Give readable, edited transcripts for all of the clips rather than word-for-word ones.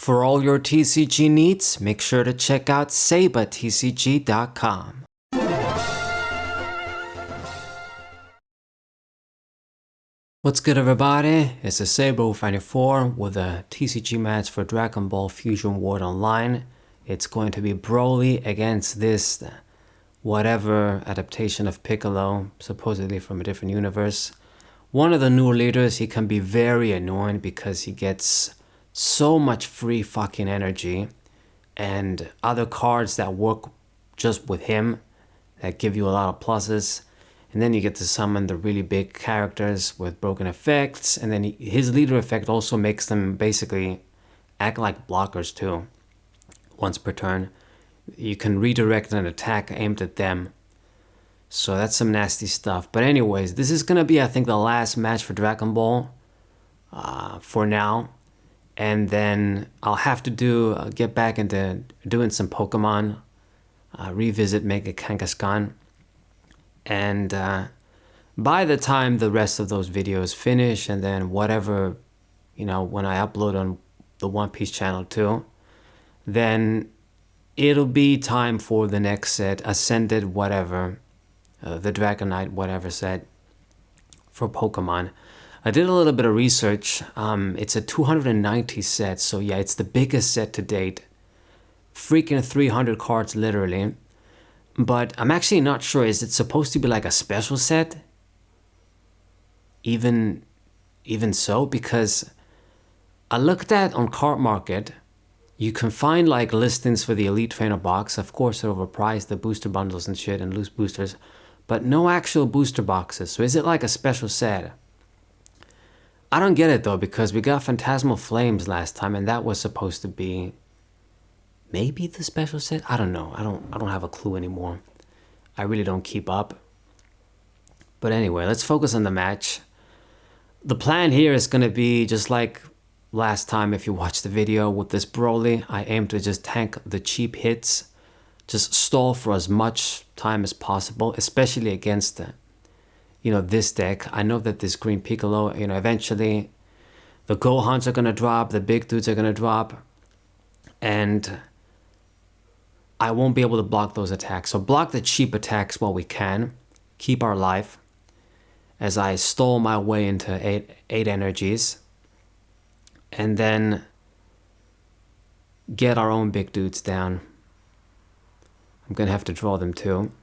For all your TCG needs, make sure to check out sabatcg.com. What's good, everybody? It's a Sabo54 with a TCG match for Dragon Ball Fusion World Online. It's going to be Broly against this whatever adaptation of Piccolo, supposedly from a different universe. One of the newer leaders, he can be very annoying because he gets so much free fucking energy and other cards that work just with him that give you a lot of pluses. And then you get to summon the really big characters with broken effects. And then his leader effect also makes them basically act like blockers too. Once per turn, you can redirect an attack aimed at them. So that's some nasty stuff. But anyways, this is going to be, I think, the last match for Dragon Ball for now. And then I'll have to get back into doing some Pokemon, revisit Mega Kangaskhan. And by the time the rest of those videos finish, and then whatever, when I upload on the One Piece channel too, then it'll be time for the next set, Ascended whatever, the Dragonite whatever set for Pokemon. I did a little bit of research. It's a 290 set, so yeah, it's the biggest set to date. Freaking 300 cards literally. But I'm actually not sure, is it supposed to be like a special set? Even so, because I looked at on Card Market, you can find like listings for the Elite Trainer box. Of course, they're overpriced, the booster bundles and shit and loose boosters, but no actual booster boxes. So is it like a special set? I don't get it though, because we got Phantasmal Flames last time and that was supposed to be maybe the special set? I don't know. I don't have a clue anymore. I really don't keep up. But anyway, let's focus on the match. The plan here is going to be just like last time. If you watched the video with this Broly, I aim to just tank the cheap hits, just stall for as much time as possible, especially against this deck. I know that this green Piccolo, eventually the Gohans are going to drop, the big dudes are going to drop, and I won't be able to block those attacks. So block the cheap attacks while we can. Keep our life. As I stole my way into eight energies. And then get our own big dudes down. I'm going to have to draw them too.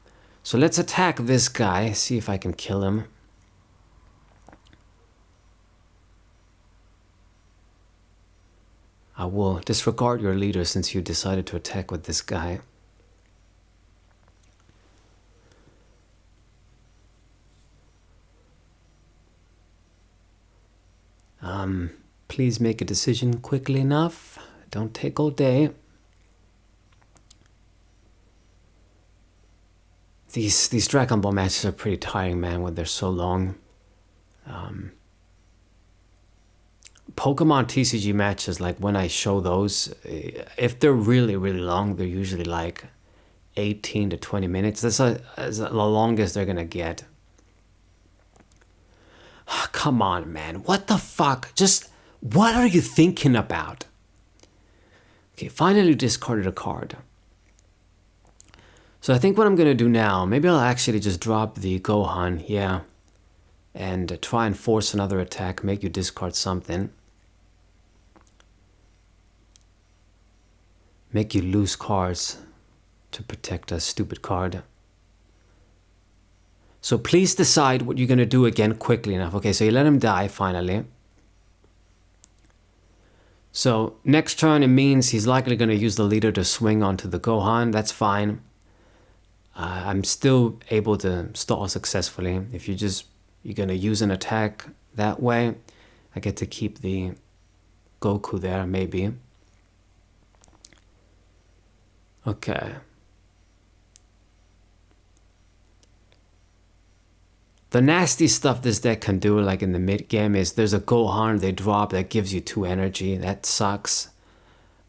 So let's attack this guy. See if I can kill him. I will disregard your leader since you decided to attack with this guy. Please make a decision quickly enough. Don't take all day. These Dragon Ball matches are pretty tiring, man, when they're so long. Pokemon TCG matches, like when I show those, if they're really, really long, they're usually like 18 to 20 minutes. That's the longest they're gonna get. Come on, man. What the fuck? Just, what are you thinking about? Okay, finally discarded a card. So I think what I'm gonna do now, maybe I'll actually just drop the Gohan, yeah, and try and force another attack, make you discard something. Make you lose cards to protect a stupid card. So please decide what you're going to do again quickly enough. Okay, so you let him die finally. So next turn it means he's likely going to use the leader to swing onto the Gohan. That's fine. I'm still able to stall successfully. If you're going to use an attack that way, I get to keep the Goku there, maybe. Okay. The nasty stuff this deck can do, like in the mid game, is there's a Gohan they drop that gives you 2 energy. That sucks.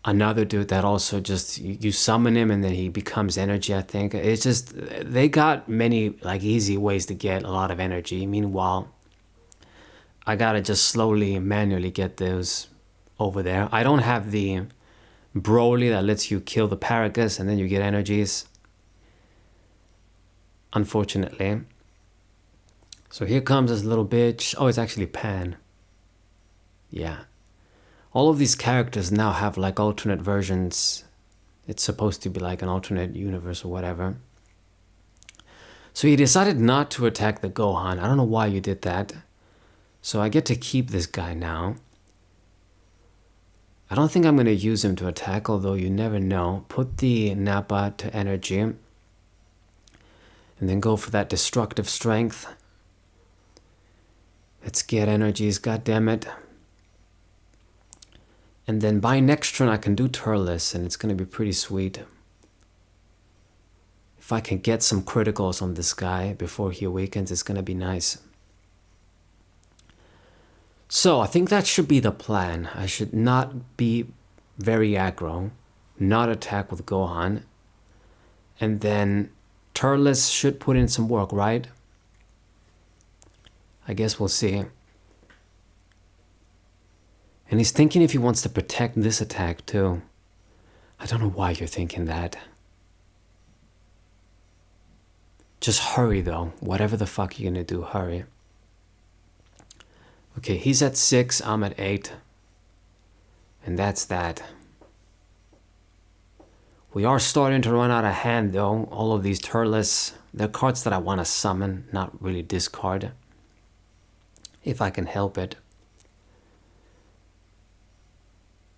Another dude that also just, you summon him and then he becomes energy, I think. It's just, they got many like easy ways to get a lot of energy. Meanwhile, I gotta just slowly, manually get those over there. I don't have the Broly that lets you kill the Paragus and then you get energies. Unfortunately. So here comes this little bitch. Oh, it's actually Pan. Yeah. All of these characters now have like alternate versions. It's supposed to be like an alternate universe or whatever. So he decided not to attack the Gohan. I don't know why you did that. So I get to keep this guy now. I don't think I'm going to use him to attack, although you never know. Put the Nappa to energy. And then go for that destructive strength. Let's get energies, goddammit. And then by next turn I can do Turles, and it's going to be pretty sweet. If I can get some criticals on this guy before he awakens, it's going to be nice. So I think that should be the plan. I should not be very aggro, not attack with Gohan. And then Turles should put in some work, right? I guess we'll see. And he's thinking if he wants to protect this attack too. I don't know why you're thinking that. Just hurry though. Whatever the fuck you're gonna do, hurry. Okay, he's at 6, I'm at 8. And that's that. We are starting to run out of hand though. All of these Turles, they're cards that I want to summon, not really discard. If I can help it.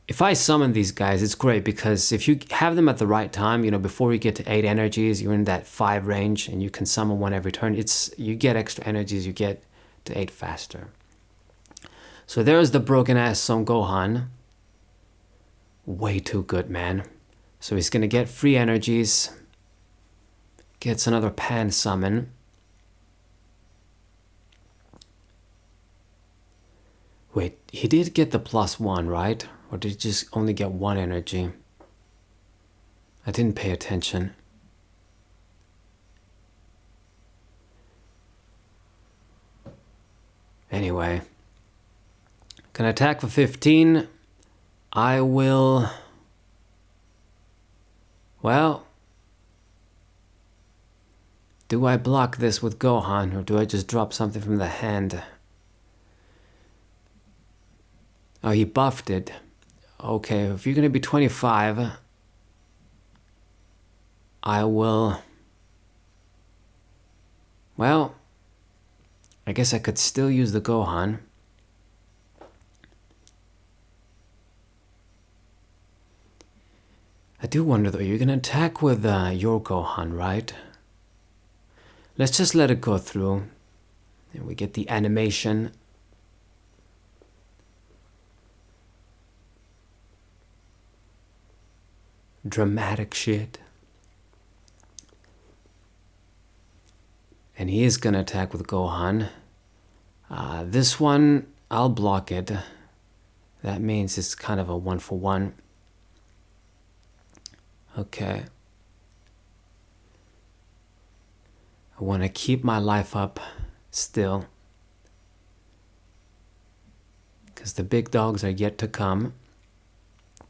If I summon these guys, it's great because if you have them at the right time, you know, before you get to 8 energies, you're in that 5 range and you can summon one every turn. You get extra energies, you get to 8 faster. So there's the broken ass Son Gohan. Way too good, man. So he's gonna get free energies. Gets another Pan summon. Wait, he did get the +1, right? Or did he just only get 1 energy? I didn't pay attention. Anyway. Can attack for 15. I will... Well... Do I block this with Gohan, or do I just drop something from the hand? Oh, he buffed it. Okay, if you're gonna be 25, I will... Well, I guess I could still use the Gohan. I do wonder though, you're gonna attack with your Gohan, right? Let's just let it go through. And we get the animation. Dramatic shit. And he is gonna attack with Gohan. This one, I'll block it. That means it's kind of a 1-for-1. Okay. I want to keep my life up still. Because the big dogs are yet to come.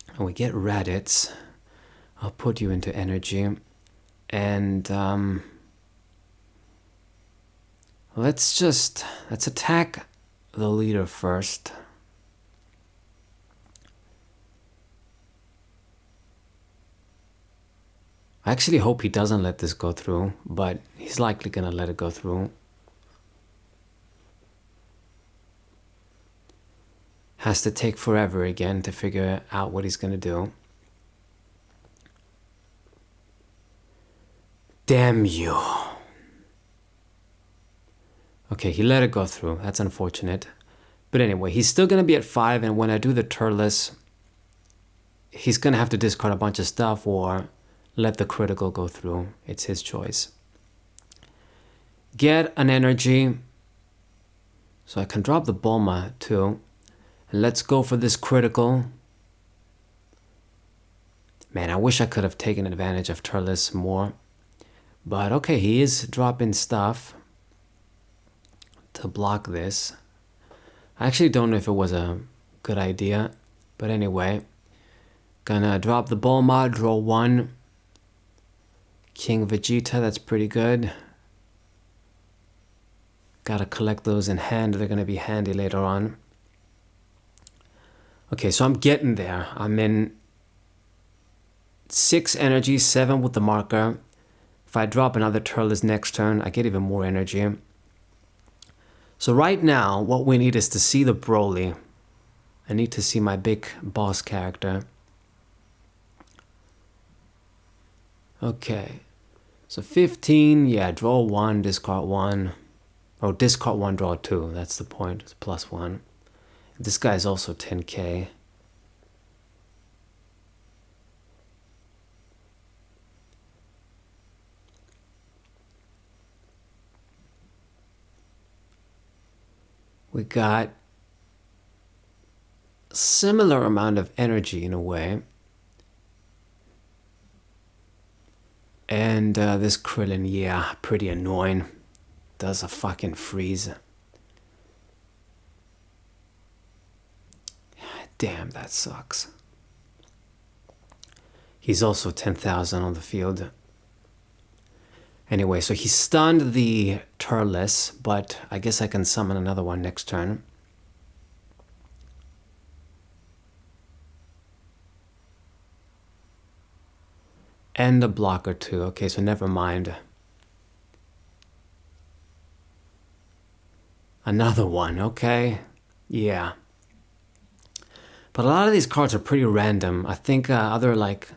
And we get Raditz. I'll put you into energy. And let's attack the leader first. I actually hope he doesn't let this go through, but he's likely gonna let it go through. Has to take forever again to figure out what he's gonna do. Damn you. Okay, he let it go through. That's unfortunate. But anyway, he's still gonna be at 5, and when I do the Turles, he's gonna have to discard a bunch of stuff or let the critical go through. It's his choice. Get an energy. So I can drop the Bulma too. And let's go for this critical. Man, I wish I could have taken advantage of Turles more. But okay, he is dropping stuff to block this. I actually don't know if it was a good idea. But anyway. Gonna drop the Bulma, draw 1. King Vegeta, that's pretty good. Gotta collect those in hand, they're gonna be handy later on. Okay, so I'm getting there. I'm in 6 energy, 7 with the marker. If I drop another Turles next turn, I get even more energy. So right now, what we need is to see the Broly. I need to see my big boss character. Okay, so 15, yeah, draw 1, discard 1. Oh, discard 1, draw 2, that's the point, it's +1. This guy is also 10k. We got a similar amount of energy in a way. And this Krillin, yeah, pretty annoying. Does a fucking freeze. Damn, that sucks. He's also 10,000 on the field. Anyway, so he stunned the Turles, but I guess I can summon another one next turn. And a blocker too. Okay, so never mind. Another one, okay. Yeah. But a lot of these cards are pretty random. I think other like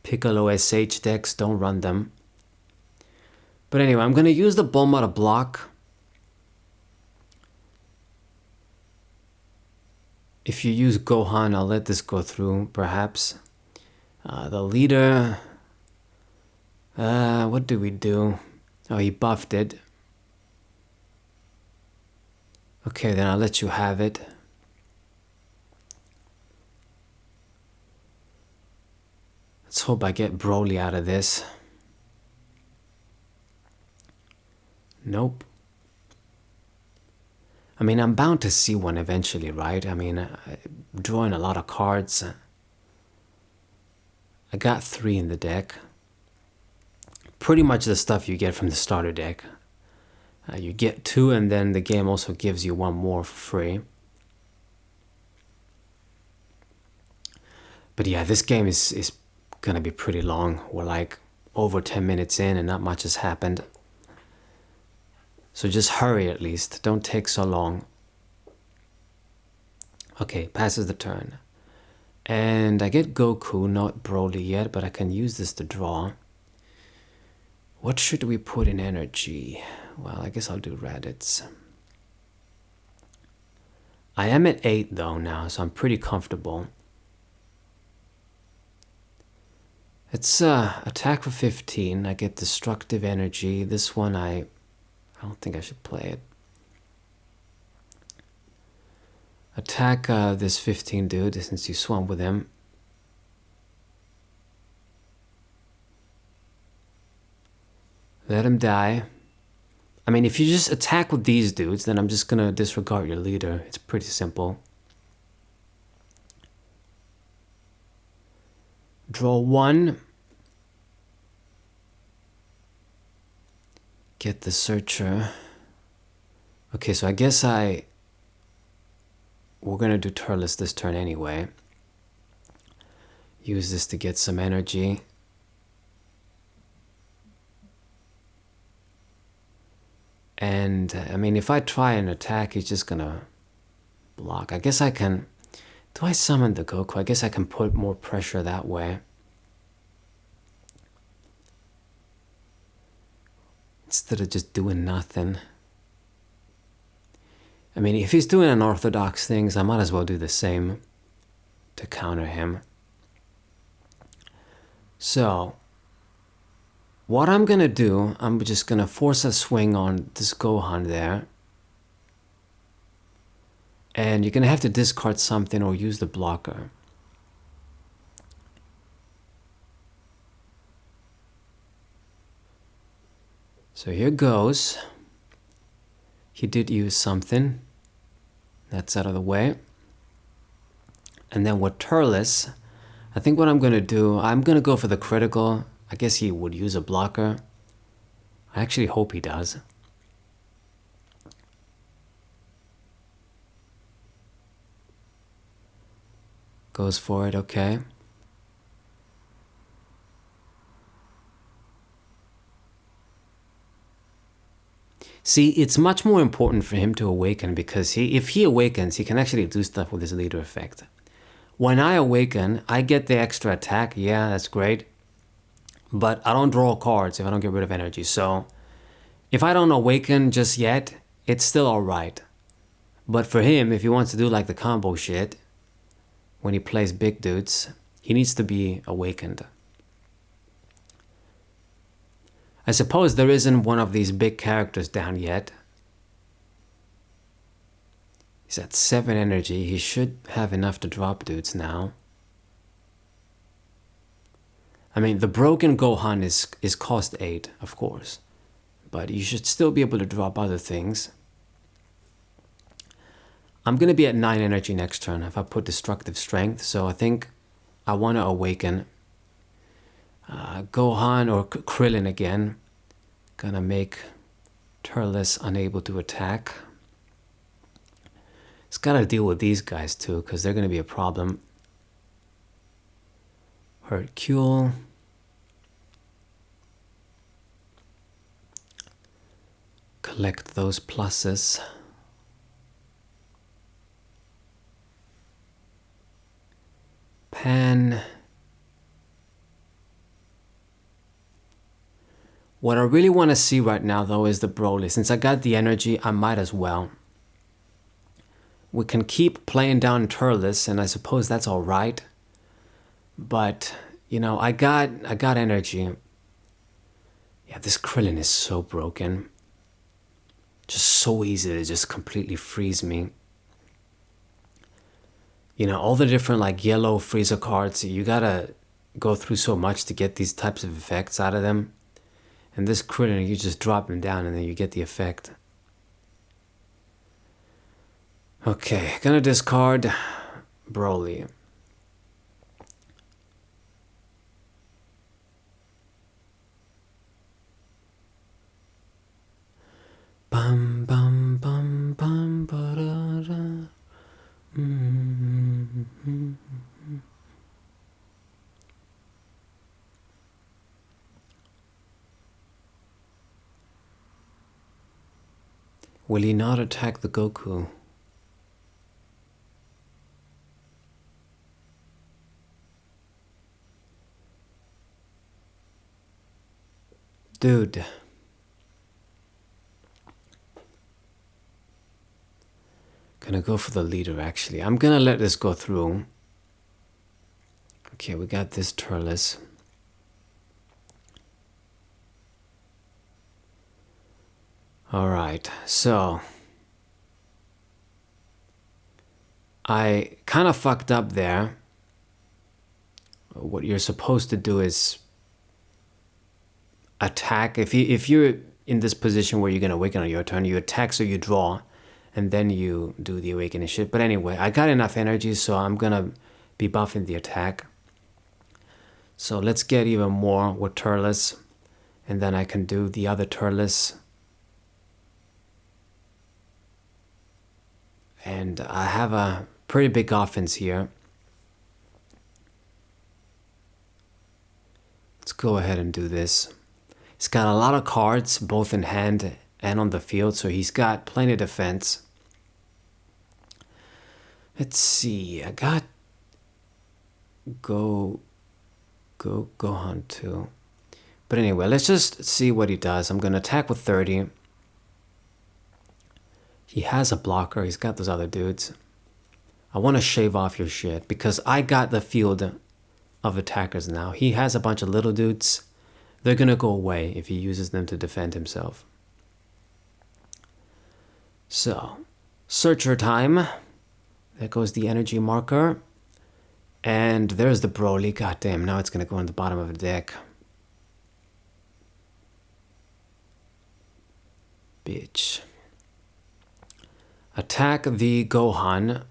Piccolo SH decks don't run them. But anyway, I'm going to use the Bulma to block. If you use Gohan, I'll let this go through, perhaps. The leader... what do we do? Oh, he buffed it. Okay, then I'll let you have it. Let's hope I get Broly out of this. Nope. I mean, I'm bound to see one eventually, right? I mean, drawing a lot of cards. I got 3 in the deck. Pretty much the stuff you get from the starter deck. You get 2 and then the game also gives you 1 more for free. But yeah, this game is gonna be pretty long. We're like over 10 minutes in and not much has happened. So just hurry at least, don't take so long. Okay, passes the turn. And I get Goku, not Broly yet, but I can use this to draw. What should we put in energy? Well, I guess I'll do Raditz. I am at 8 though now, so I'm pretty comfortable. It's attack for 15. I get destructive energy. This one I don't think I should play it. Attack this 15 dude since you swam with him. Let him die. I mean, if you just attack with these dudes, then I'm just gonna disregard your leader. It's pretty simple. Draw 1. Get the searcher. Okay, so I guess we're gonna do Turles this turn anyway. Use this to get some energy. And I mean, if I try and attack, he's just gonna block. I guess I can... Do I summon the Goku? I guess I can put more pressure that way. Instead of just doing nothing. I mean, if he's doing unorthodox things, I might as well do the same to counter him. So, what I'm gonna do, I'm just gonna force a swing on this Gohan there. And you're gonna have to discard something or use the blocker. So here goes. He did use something. That's out of the way. And then with Turles, I think what I'm gonna do, I'm gonna go for the critical. I guess he would use a blocker. I actually hope he does. Goes for it, okay. See, it's much more important for him to awaken because if he awakens, he can actually do stuff with his leader effect. When I awaken, I get the extra attack. Yeah, that's great. But I don't draw cards if I don't get rid of energy. So if I don't awaken just yet, it's still alright. But for him, if he wants to do like the combo shit, when he plays big dudes, he needs to be awakened. I suppose there isn't one of these big characters down yet. He's at 7 energy. He should have enough to drop dudes now. I mean, the broken Gohan is cost 8, of course. But you should still be able to drop other things. I'm going to be at 9 energy next turn if I put Destructive Strength. So I think I want to awaken Gohan or Krillin again. Gonna make Turles unable to attack. It's gotta deal with these guys too, because they're gonna be a problem. Hercule. Collect those pluses. Pan. What I really want to see right now though is the Broly. Since I got the energy, I might as well. We can keep playing down Turles, and I suppose that's alright. But, you know, I got energy. Yeah, this Krillin is so broken. Just so easy to just completely freeze me. You know, all the different like yellow Frieza cards, you gotta go through so much to get these types of effects out of them. And this Krillin, you just drop him down and then you get the effect. Okay, gonna discard Broly. Bum bum bum bum ba da da. Will he not attack the Goku? Dude. Gonna go for the leader actually. I'm gonna let this go through. Okay, we got this Turles. Alright, so I kind of fucked up there. What you're supposed to do is attack. If you're in this position where you're gonna awaken on your turn, you attack so you draw, and then you do the awakening shit. But anyway, I got enough energy, so I'm gonna be buffing the attack. So let's get even more with Turles, and then I can do the other Turles. And I have a pretty big offense here. Let's go ahead and do this. He's got a lot of cards, both in hand and on the field, so he's got plenty of defense. Let's see, I got Gohan too. But anyway, let's just see what he does. I'm gonna attack with 30. He has a blocker, he's got those other dudes. I want to shave off your shit because I got the field of attackers now. He has a bunch of little dudes. They're gonna go away if he uses them to defend himself. So, searcher time. There goes the energy marker. And there's the Broly. Goddamn, now it's gonna go in the bottom of the deck. Bitch. Attack the Gohan.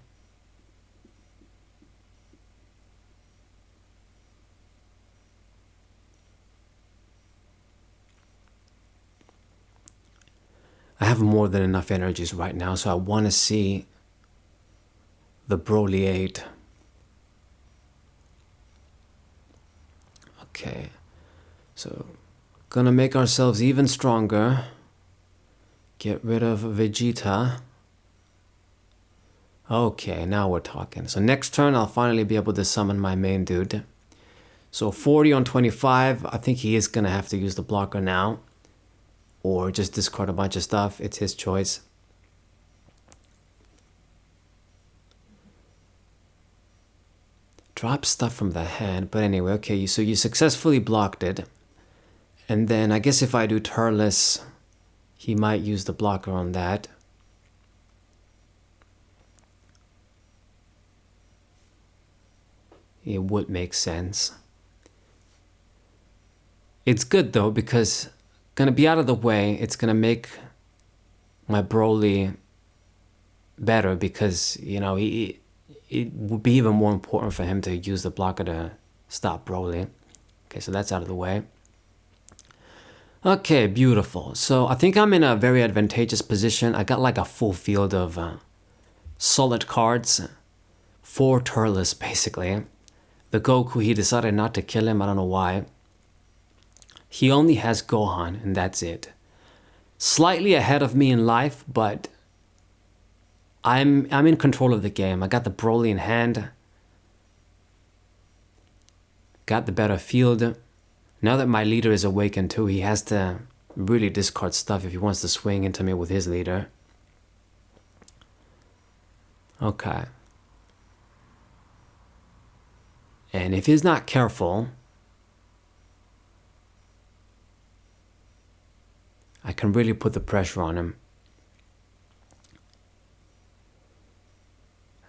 I have more than enough energies right now, so I want to see the Broly 8. Okay, so gonna make ourselves even stronger. Get rid of Vegeta. Okay, now we're talking. So next turn, I'll finally be able to summon my main dude. So 40 on 25, I think he is gonna have to use the blocker now. Or just discard a bunch of stuff, it's his choice. Drop stuff from the hand, but anyway, okay, so you successfully blocked it. And then I guess if I do Turles, he might use the blocker on that. It would make sense. It's good though, because gonna be out of the way, it's gonna make my Broly better because, you know, it would be even more important for him to use the blocker to stop Broly. Okay, so that's out of the way. Okay, beautiful. So I think I'm in a very advantageous position. I got like a full field of solid cards. 4 Turles, basically. The Goku, he decided not to kill him. I don't know why. He only has Gohan, and that's it. Slightly ahead of me in life, but I'm in control of the game. I got the Broly in hand. Got the better field. Now that my leader is awakened too, he has to really discard stuff if he wants to swing into me with his leader. Okay. And if he's not careful, I can really put the pressure on him.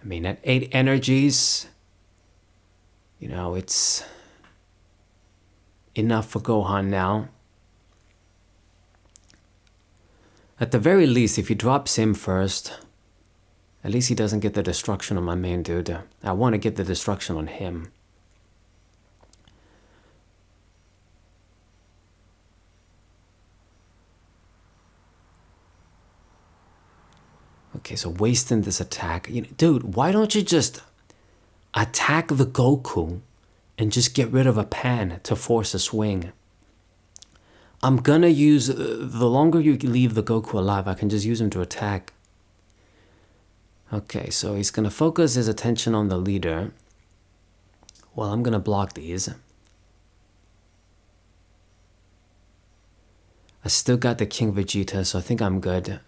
I mean, at 8 energies, you know, it's enough for Gohan now. At the very least, if he drops him first, at least he doesn't get the destruction on my main dude. I want to get the destruction on him. Okay, so wasting this attack. You know, dude, why don't you just attack the Goku and just get rid of a Pan to force a swing? I'm gonna use, the longer you leave the Goku alive, I can just use him to attack. Okay, so he's gonna focus his attention on the leader. Well, I'm gonna block these. I still got the King Vegeta, so I think I'm good.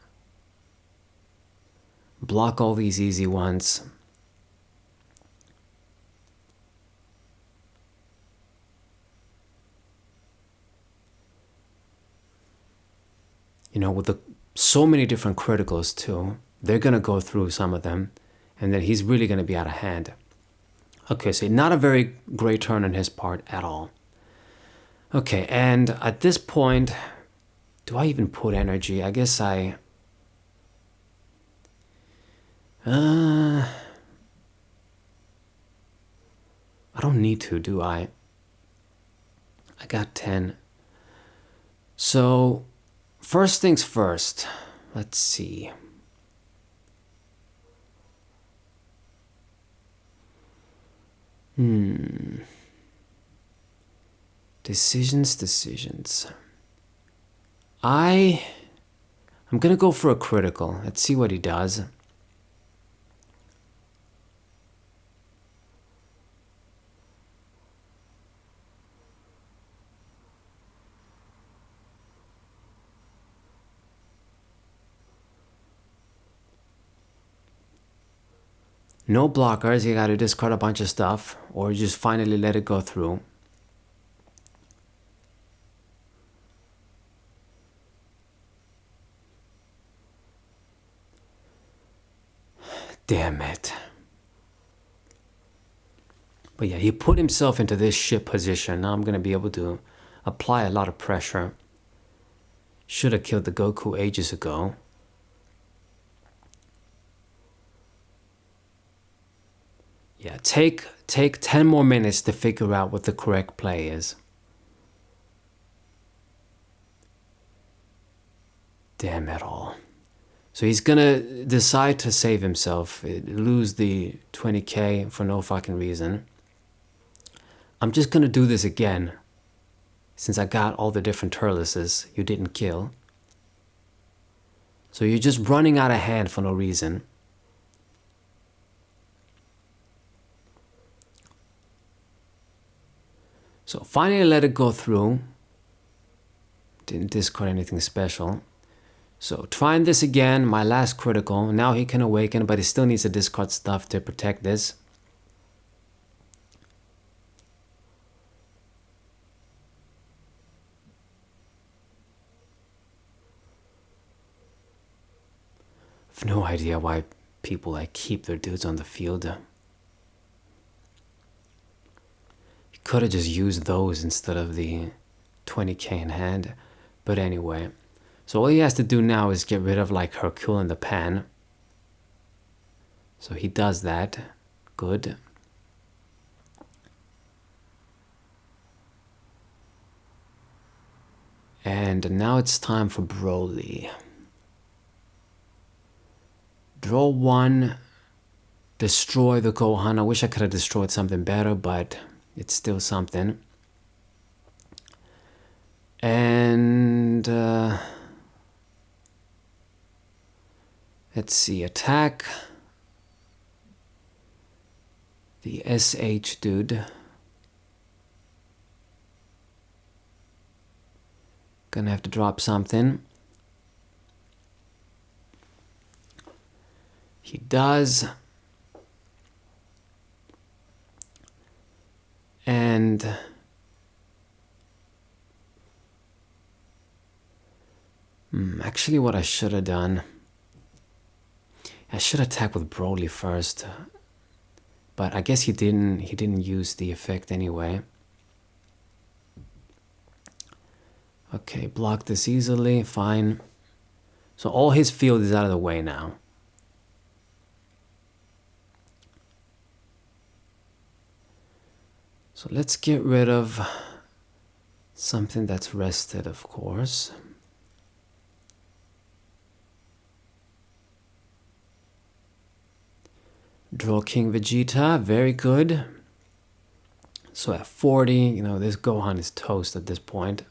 Block all these easy ones. You know, with so many different criticals too, they're gonna go through some of them, and then he's really gonna be out of hand. Okay, so not a very great turn on his part at all. Okay, and at this point, do I even put energy? I guess I don't need to, do I? I got 10. So, first things first. Let's see. Decisions. I'm gonna go for a critical. Let's see what he does. No blockers, you gotta discard a bunch of stuff, or just finally let it go through. Damn it. But yeah, he put himself into this shit position. Now I'm gonna be able to apply a lot of pressure. Should have killed the Goku ages ago. Yeah, take 10 more minutes to figure out what the correct play is. Damn it all. So he's gonna decide to save himself, lose the 20k for no fucking reason. I'm just gonna do this again, since I got all the different Turleses you didn't kill. So you're just running out of hand for no reason. So finally let it go through. Didn't discard anything special. So trying this again, my last critical. Now he can awaken, but he still needs to discard stuff to protect this. I have no idea why people like keep their dudes on the field. You could have just used those instead of the 20k in hand. But anyway. So all he has to do now is get rid of like Hercule in the pan. So he does that. Good. And now it's time for Broly. Draw one. Destroy the Gohan. I wish I could have destroyed something better, but it's still something. And let's see, attack the SH dude. Gonna have to drop something. He does. And actually what I should have done, I should attack with Broly first, but I guess he didn't use the effect anyway. Okay, block this easily, fine. So all his field is out of the way now. So let's get rid of something that's rested, of course. Draw King Vegeta, very good. So at 40, you know, this Gohan is toast at this point.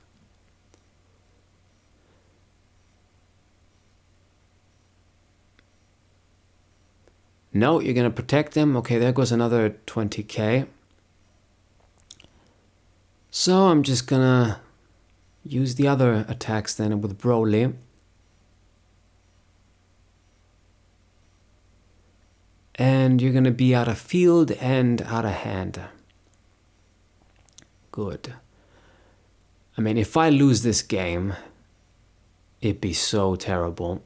No, you're gonna protect him. Okay, there goes another 20k. So I'm just gonna use the other attacks then with Broly. And you're gonna be out of field and out of hand. Good. I mean, if I lose this game, it'd be so terrible.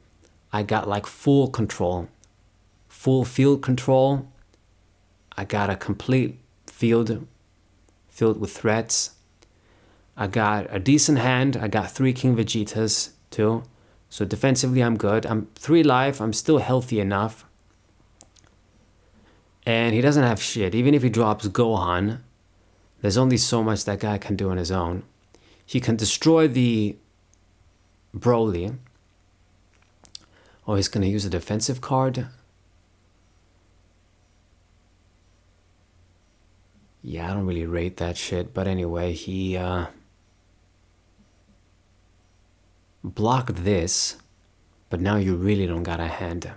I got like full control. Full field control. I got a complete field filled with threats. I got a decent hand. I got 3 King Vegetas too. So defensively I'm good. I'm 3 life. I'm still healthy enough. And he doesn't have shit. Even if he drops Gohan, there's only so much that guy can do on his own. He can destroy the Broly. Oh, he's going to use a defensive card. Yeah, I don't really rate that shit. But anyway, he blocked this. But now you really don't got a hand.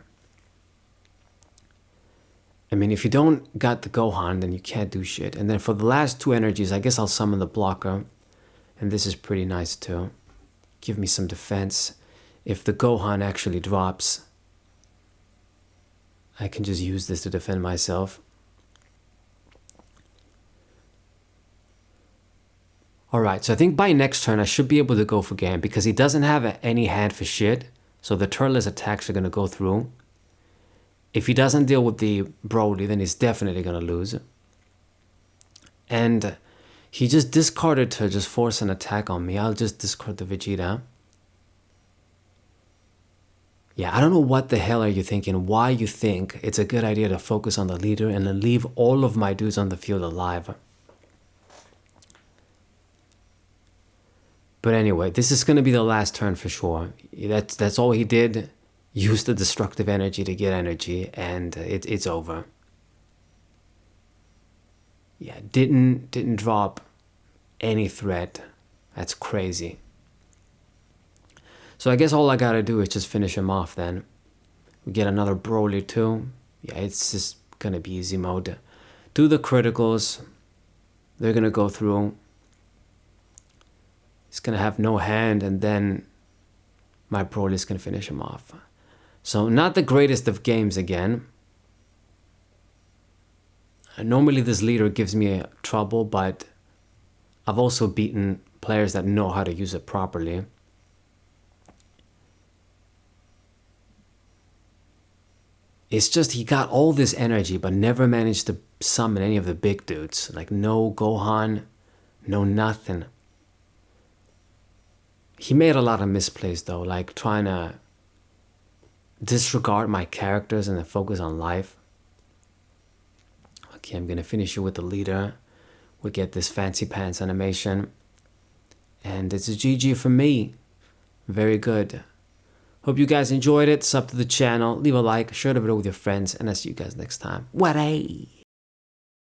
I mean, if you don't got the Gohan, then you can't do shit. And then for the last 2 energies, I guess I'll summon the blocker. And this is pretty nice too. Give me some defense. If the Gohan actually drops, I can just use this to defend myself. Alright, so I think by next turn I should be able to go for game because he doesn't have any hand for shit. So the turtless attacks are going to go through. If he doesn't deal with the Broly, then he's definitely going to lose. And he just discarded to just force an attack on me. I'll just discard the Vegeta. Yeah, I don't know what the hell are you thinking, why you think it's a good idea to focus on the leader and then leave all of my dudes on the field alive. But anyway, this is going to be the last turn for sure. That's all he did. Use the destructive energy to get energy, and it's over. Yeah, didn't drop any threat. That's crazy. So I guess all I gotta do is just finish him off then. We get another Broly too. Yeah, it's just gonna be easy mode. Do the criticals. They're gonna go through. He's gonna have no hand, and then my Broly's gonna finish him off. So not the greatest of games again. Normally this leader gives me trouble, but I've also beaten players that know how to use it properly. It's just he got all this energy but never managed to summon any of the big dudes. Like no Gohan, no nothing. He made a lot of misplays though, like trying to disregard my characters and then focus on life. Okay, I'm gonna finish you with the leader. We get this fancy pants animation. And it's a GG for me. Very good. Hope you guys enjoyed it. Sub to the channel, leave a like, share the video with your friends, and I'll see you guys next time. What a